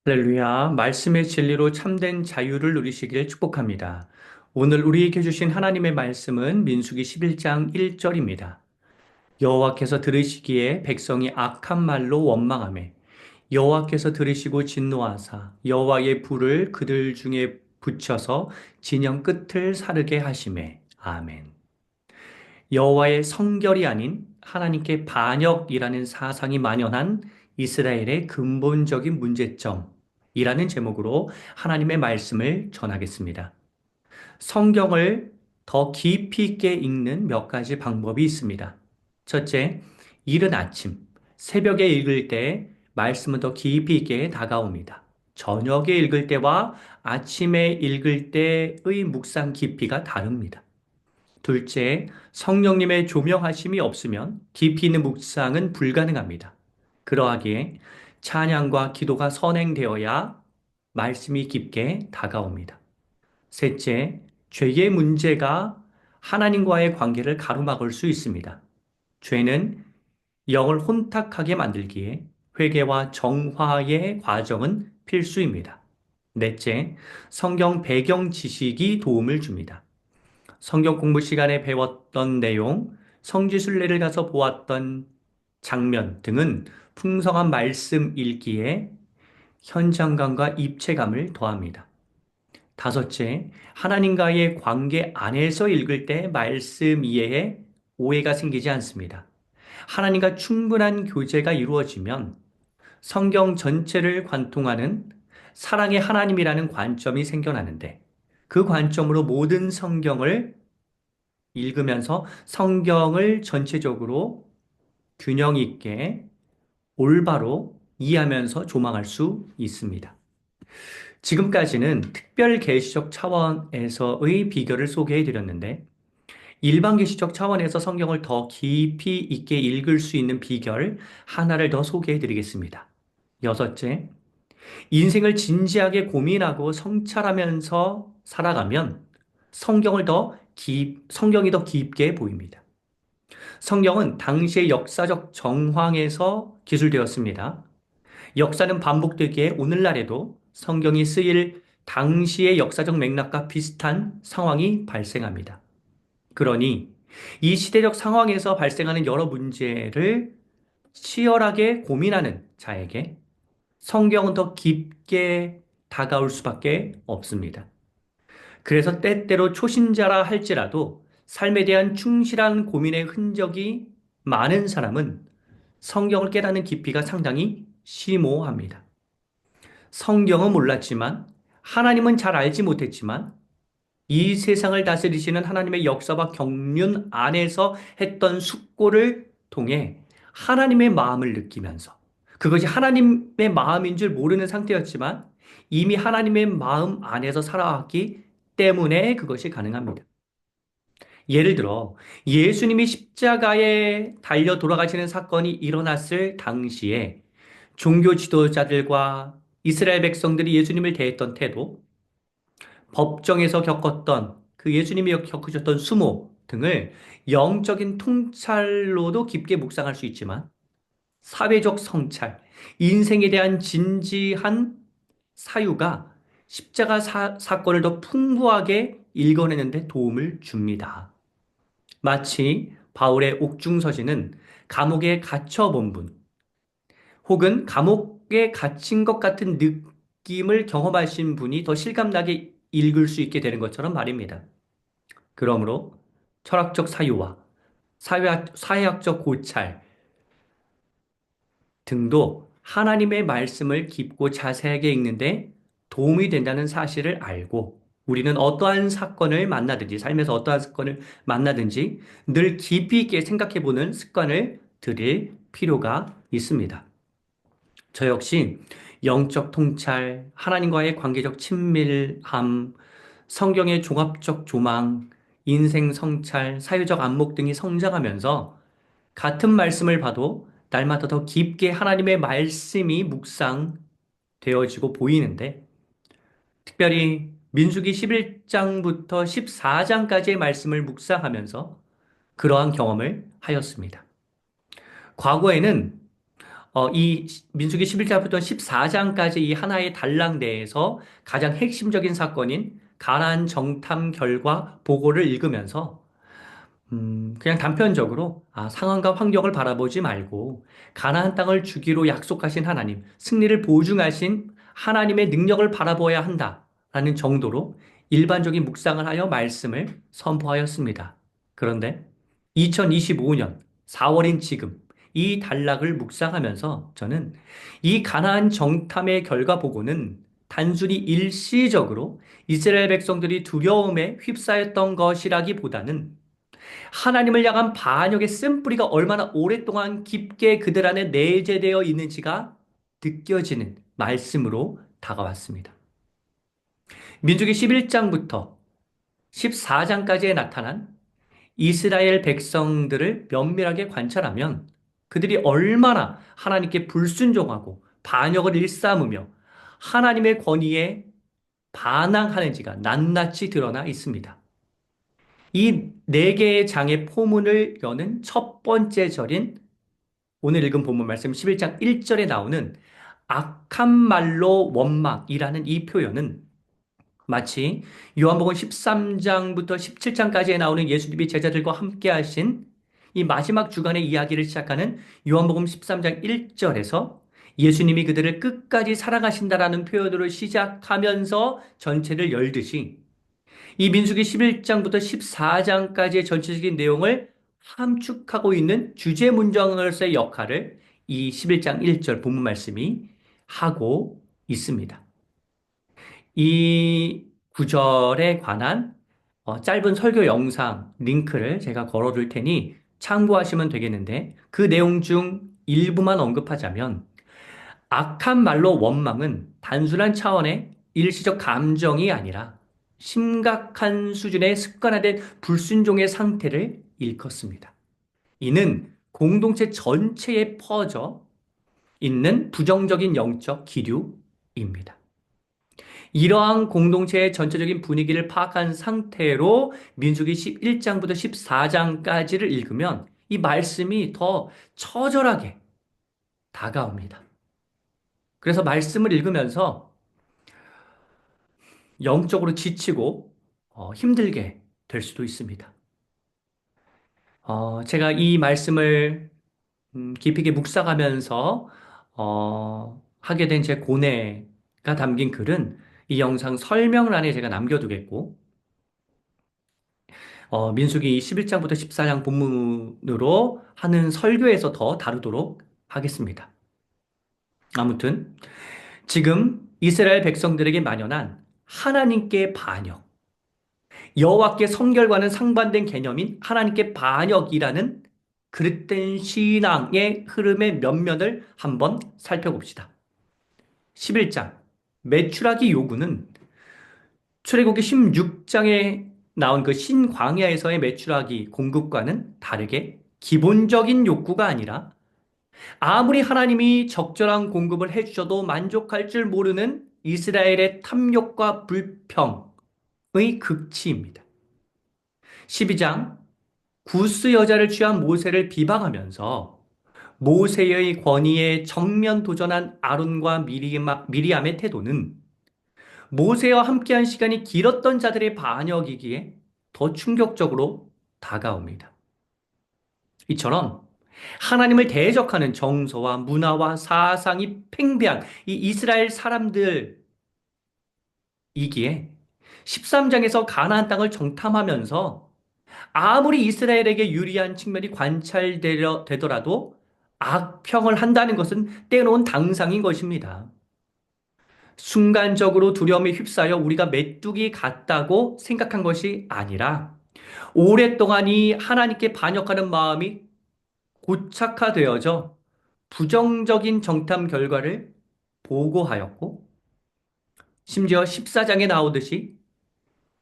할렐루야, 말씀의 진리로 참된 자유를 누리시길 축복합니다. 오늘 우리에게 주신 하나님의 말씀은 민수기 11장 1절입니다. 여호와께서 들으시기에 백성이 악한 말로 원망하매 여호와께서 들으시고 진노하사 여호와의 불을 그들 중에 붙여서 진영 끝을 사르게 하시매. 아멘. 여호와의 성결이 아닌 하나님께 반역이라는 사상이 만연한 이스라엘의 근본적인 문제점이라는 제목으로 하나님의 말씀을 전하겠습니다. 성경을 더 깊이 있게 읽는 몇 가지 방법이 있습니다. 첫째, 이른 아침, 새벽에 읽을 때 말씀은 더 깊이 있게 다가옵니다. 저녁에 읽을 때와 아침에 읽을 때의 묵상 깊이가 다릅니다. 둘째, 성령님의 조명하심이 없으면 깊이 있는 묵상은 불가능합니다. 그러하기에 찬양과 기도가 선행되어야 말씀이 깊게 다가옵니다. 셋째, 죄의 문제가 하나님과의 관계를 가로막을 수 있습니다. 죄는 영을 혼탁하게 만들기에 회개와 정화의 과정은 필수입니다. 넷째, 성경 배경 지식이 도움을 줍니다. 성경 공부 시간에 배웠던 내용, 성지순례를 가서 보았던 장면 등은 풍성한 말씀 읽기에 현장감과 입체감을 더합니다. 다섯째, 하나님과의 관계 안에서 읽을 때 말씀 이해에 오해가 생기지 않습니다. 하나님과 충분한 교제가 이루어지면 성경 전체를 관통하는 사랑의 하나님이라는 관점이 생겨나는데 그 관점으로 모든 성경을 읽으면서 성경을 전체적으로 균형 있게 올바로 이해하면서 조망할 수 있습니다. 지금까지는 특별 계시적 차원에서의 비결을 소개해 드렸는데 일반 계시적 차원에서 성경을 더 깊이 있게 읽을 수 있는 비결 하나를 더 소개해 드리겠습니다. 여섯째, 인생을 진지하게 고민하고 성찰하면서 살아가면 성경이 더 깊게 보입니다. 성경은 당시의 역사적 정황에서 기술되었습니다. 역사는 반복되기에 오늘날에도 성경이 쓰일 당시의 역사적 맥락과 비슷한 상황이 발생합니다. 그러니 이 시대적 상황에서 발생하는 여러 문제를 치열하게 고민하는 자에게 성경은 더 깊게 다가올 수밖에 없습니다. 그래서 때때로 초신자라 할지라도 삶에 대한 충실한 고민의 흔적이 많은 사람은 성경을 깨닫는 깊이가 상당히 심오합니다. 성경은 몰랐지만 하나님은 잘 알지 못했지만 이 세상을 다스리시는 하나님의 역사와 경륜 안에서 했던 숙고를 통해 하나님의 마음을 느끼면서 그것이 하나님의 마음인 줄 모르는 상태였지만 이미 하나님의 마음 안에서 살아왔기 때문에 그것이 가능합니다. 예를 들어 예수님이 십자가에 달려 돌아가시는 사건이 일어났을 당시에 종교 지도자들과 이스라엘 백성들이 예수님을 대했던 태도, 법정에서 겪었던 그 예수님이 겪으셨던 수모 등을 영적인 통찰로도 깊게 묵상할 수 있지만 사회적 성찰, 인생에 대한 진지한 사유가 십자가 사건을 더 풍부하게 읽어내는데 도움을 줍니다. 마치 바울의 옥중서신은 감옥에 갇혀본 분, 혹은 감옥에 갇힌 것 같은 느낌을 경험하신 분이 더 실감나게 읽을 수 있게 되는 것처럼 말입니다. 그러므로 철학적 사유와 사회학적 고찰 등도 하나님의 말씀을 깊고 자세하게 읽는데 도움이 된다는 사실을 알고 우리는 어떠한 사건을 만나든지 삶에서 어떠한 사건을 만나든지 늘 깊이 있게 생각해 보는 습관을 들일 필요가 있습니다. 저 역시 영적 통찰, 하나님과의 관계적 친밀함, 성경의 종합적 조망, 인생 성찰, 사회적 안목 등이 성장하면서 같은 말씀을 봐도 날마다 더 깊게 하나님의 말씀이 묵상되어지고 보이는데, 특별히 민수기 11장부터 14장까지의 말씀을 묵상하면서 그러한 경험을 하였습니다. 과거에는 이 민수기 11장부터 14장까지 이 하나의 단락 내에서 가장 핵심적인 사건인 가나안 정탐 결과 보고를 읽으면서 그냥 단편적으로 상황과 환경을 바라보지 말고 가나안 땅을 주기로 약속하신 하나님, 승리를 보증하신 하나님의 능력을 바라보아야 한다라는 정도로 일반적인 묵상을 하여 말씀을 선포하였습니다. 그런데 2025년 4월인 지금 이 단락을 묵상하면서 저는 이 가나안 정탐의 결과 보고는 단순히 일시적으로 이스라엘 백성들이 두려움에 휩싸였던 것이라기보다는 하나님을 향한 반역의 쓴뿌리가 얼마나 오랫동안 깊게 그들 안에 내재되어 있는지가 느껴지는 말씀으로 다가왔습니다. 민수기 11장부터 14장까지에 나타난 이스라엘 백성들을 면밀하게 관찰하면 그들이 얼마나 하나님께 불순종하고 반역을 일삼으며 하나님의 권위에 반항하는지가 낱낱이 드러나 있습니다. 이 네 개의 장의 포문을 여는 첫 번째 절인 오늘 읽은 본문 말씀 11장 1절에 나오는 악한 말로 원망이라는 이 표현은 마치 요한복음 13장부터 17장까지에 나오는 예수님이 제자들과 함께 하신 이 마지막 주간의 이야기를 시작하는 요한복음 13장 1절에서 예수님이 그들을 끝까지 사랑하신다라는 표현으로 시작하면서 전체를 열듯이 이 민수기 11장부터 14장까지의 전체적인 내용을 함축하고 있는 주제 문장으로서의 역할을 이 11장 1절 본문 말씀이 하고 있습니다. 이 구절에 관한 짧은 설교 영상 링크를 제가 걸어둘 테니 참고하시면 되겠는데 그 내용 중 일부만 언급하자면 악한 말로 원망은 단순한 차원의 일시적 감정이 아니라 심각한 수준의 습관화된 불순종의 상태를 일컫습니다. 이는 공동체 전체에 퍼져 있는 부정적인 영적 기류입니다. 이러한 공동체의 전체적인 분위기를 파악한 상태로 민수기 11장부터 14장까지를 읽으면 이 말씀이 더 처절하게 다가옵니다. 그래서 말씀을 읽으면서 영적으로 지치고 힘들게 될 수도 있습니다. 제가 이 말씀을 깊이 있게 묵상하면서 하게 된 제 고뇌가 담긴 글은 이 영상 설명란에 제가 남겨두겠고 민수기 11장부터 14장 본문으로 하는 설교에서 더 다루도록 하겠습니다. 아무튼 지금 이스라엘 백성들에게 만연한 하나님께 반역, 여호와께 성결과는 상반된 개념인 하나님께 반역이라는 그릇된 신앙의 흐름의 면면을 한번 살펴봅시다. 11장 매출하기 요구는 출애굽기 16장에 나온 그 신광야에서의 매출하기 공급과는 다르게 기본적인 욕구가 아니라 아무리 하나님이 적절한 공급을 해주셔도 만족할 줄 모르는 이스라엘의 탐욕과 불평의 극치입니다. 12장 구스 여자를 취한 모세를 비방하면서 모세의 권위에 정면 도전한 아론과 미리암의 태도는 모세와 함께한 시간이 길었던 자들의 반역이기에 더 충격적으로 다가옵니다. 이처럼 하나님을 대적하는 정서와 문화와 사상이 팽배한 이 이스라엘 사람들이기에 13장에서 가나안 땅을 정탐하면서 아무리 이스라엘에게 유리한 측면이 관찰되더라도 악평을 한다는 것은 떼놓은 당상인 것입니다. 순간적으로 두려움에 휩싸여 우리가 메뚜기 같다고 생각한 것이 아니라 오랫동안 이 하나님께 반역하는 마음이 고착화되어져 부정적인 정탐 결과를 보고하였고 심지어 14장에 나오듯이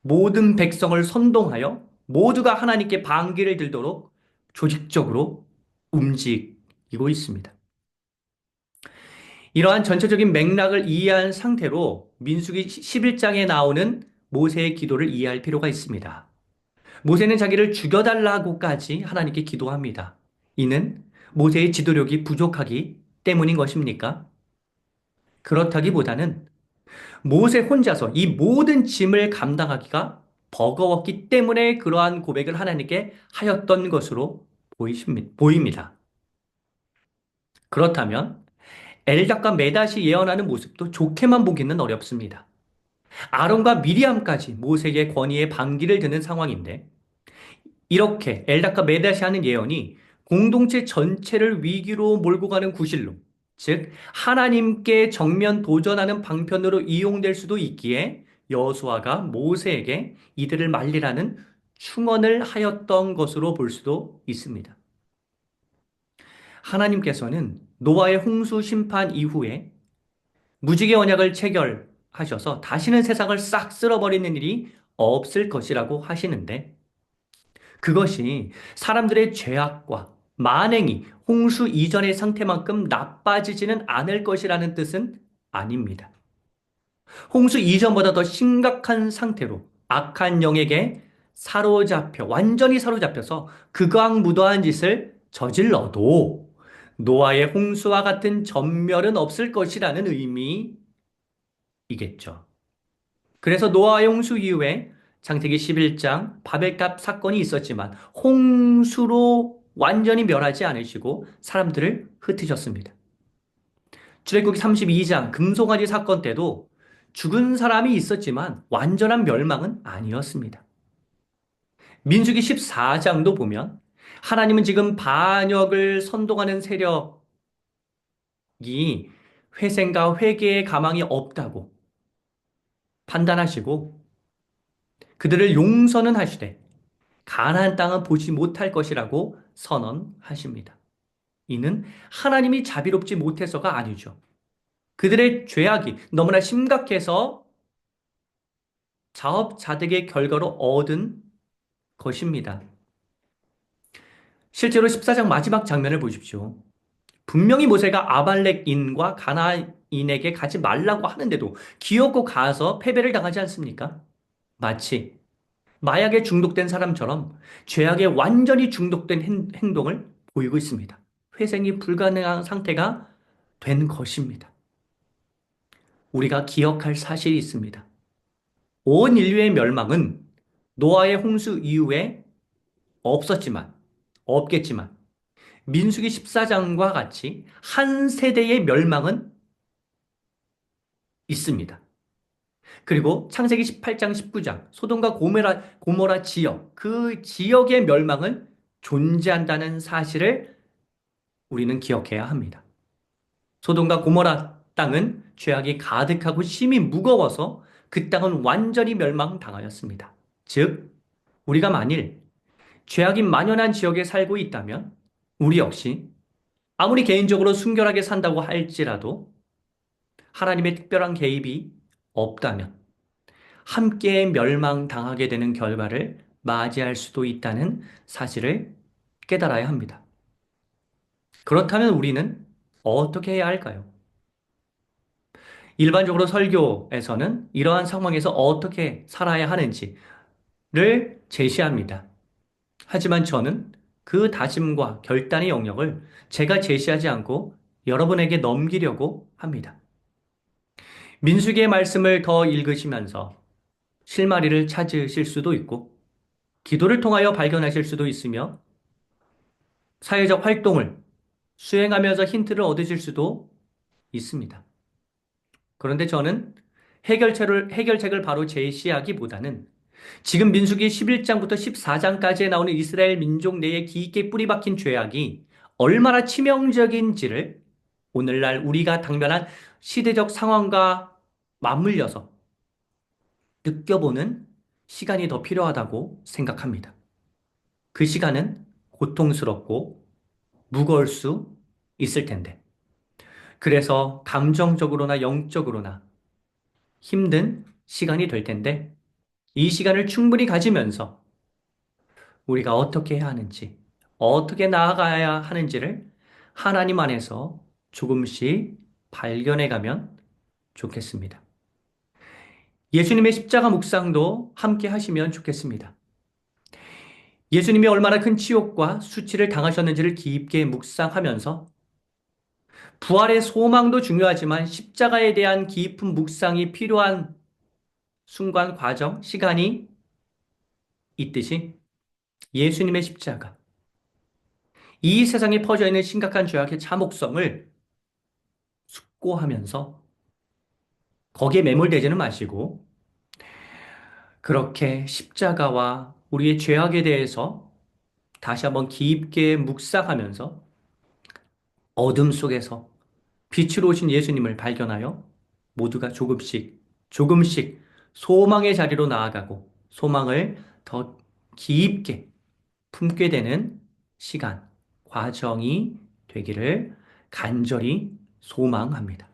모든 백성을 선동하여 모두가 하나님께 반기를 들도록 조직적으로 움직이고 있습니다. 이러한 전체적인 맥락을 이해한 상태로 민수기 11장에 나오는 모세의 기도를 이해할 필요가 있습니다. 모세는 자기를 죽여달라고까지 하나님께 기도합니다. 이는 모세의 지도력이 부족하기 때문인 것입니까? 그렇다기보다는 모세 혼자서 이 모든 짐을 감당하기가 버거웠기 때문에 그러한 고백을 하나님께 하였던 것으로 보입니다. 그렇다면 엘닥과 메닷이 예언하는 모습도 좋게만 보기는 어렵습니다. 아론과 미리암까지 모세의 권위에 반기를 드는 상황인데 이렇게 엘닥과 메닷이 하는 예언이 공동체 전체를 위기로 몰고 가는 구실로, 즉 하나님께 정면 도전하는 방편으로 이용될 수도 있기에 여호수아가 모세에게 이들을 말리라는 충언을 하였던 것으로 볼 수도 있습니다. 하나님께서는 노아의 홍수 심판 이후에 무지개 언약을 체결하셔서 다시는 세상을 싹 쓸어버리는 일이 없을 것이라고 하시는데 그것이 사람들의 죄악과 만행이 홍수 이전의 상태만큼 나빠지지는 않을 것이라는 뜻은 아닙니다. 홍수 이전보다 더 심각한 상태로 악한 영에게 완전히 사로잡혀서 극악무도한 짓을 저질러도 노아의 홍수와 같은 전멸은 없을 것이라는 의미이겠죠. 그래서 노아의 홍수 이후에 창세기 11장 바벨탑 사건이 있었지만 홍수로 완전히 멸하지 않으시고 사람들을 흩으셨습니다. 출애굽기 32장 금송아지 사건 때도 죽은 사람이 있었지만 완전한 멸망은 아니었습니다. 민수기 14장도 보면 하나님은 지금 반역을 선동하는 세력이 회생과 회개의 가망이 없다고 판단하시고 그들을 용서는 하시되 가나안 땅은 보지 못할 것이라고 선언하십니다. 이는 하나님이 자비롭지 못해서가 아니죠. 그들의 죄악이 너무나 심각해서 자업자득의 결과로 얻은 것입니다. 실제로 14장 마지막 장면을 보십시오. 분명히 모세가 아발렉인과 가나인에게 가지 말라고 하는데도 기어코 가서 패배를 당하지 않습니까? 마치 마약에 중독된 사람처럼 죄악에 완전히 중독된 행동을 보이고 있습니다. 회생이 불가능한 상태가 된 것입니다. 우리가 기억할 사실이 있습니다. 온 인류의 멸망은 노아의 홍수 이후에 없겠지만, 민수기 14장과 같이 한 세대의 멸망은 있습니다. 그리고 창세기 18장, 19장, 소돔과 고모라 지역, 그 지역의 멸망은 존재한다는 사실을 우리는 기억해야 합니다. 소돔과 고모라 땅은 죄악이 가득하고 심히 무거워서 그 땅은 완전히 멸망당하였습니다. 즉, 우리가 만일 죄악이 만연한 지역에 살고 있다면 우리 역시 아무리 개인적으로 순결하게 산다고 할지라도 하나님의 특별한 개입이 없다면 함께 멸망당하게 되는 결과를 맞이할 수도 있다는 사실을 깨달아야 합니다. 그렇다면 우리는 어떻게 해야 할까요? 일반적으로 설교에서는 이러한 상황에서 어떻게 살아야 하는지를 제시합니다. 하지만 저는 그 다짐과 결단의 영역을 제가 제시하지 않고 여러분에게 넘기려고 합니다. 민수기의 말씀을 더 읽으시면서 실마리를 찾으실 수도 있고, 기도를 통하여 발견하실 수도 있으며, 사회적 활동을 수행하면서 힌트를 얻으실 수도 있습니다. 그런데 저는 해결책을 바로 제시하기보다는 지금 민수기 11장부터 14장까지에 나오는 이스라엘 민족 내에 깊게 뿌리 박힌 죄악이 얼마나 치명적인지를 오늘날 우리가 당면한 시대적 상황과 맞물려서 느껴보는 시간이 더 필요하다고 생각합니다. 그 시간은 고통스럽고 무거울 수 있을 텐데. 그래서 감정적으로나 영적으로나 힘든 시간이 될 텐데, 이 시간을 충분히 가지면서 우리가 어떻게 해야 하는지, 어떻게 나아가야 하는지를 하나님 안에서 조금씩 발견해 가면 좋겠습니다. 예수님의 십자가 묵상도 함께 하시면 좋겠습니다. 예수님이 얼마나 큰 치욕과 수치를 당하셨는지를 깊게 묵상하면서 부활의 소망도 중요하지만 십자가에 대한 깊은 묵상이 필요한 순간, 과정, 시간이 있듯이 예수님의 십자가, 이 세상에 퍼져 있는 심각한 죄악의 참혹성을 숙고하면서 거기에 매몰되지는 마시고 그렇게 십자가와 우리의 죄악에 대해서 다시 한번 깊게 묵상하면서 어둠 속에서 빛으로 오신 예수님을 발견하여 모두가 조금씩 조금씩 소망의 자리로 나아가고 소망을 더 깊게 품게 되는 시간, 과정이 되기를 간절히 소망합니다.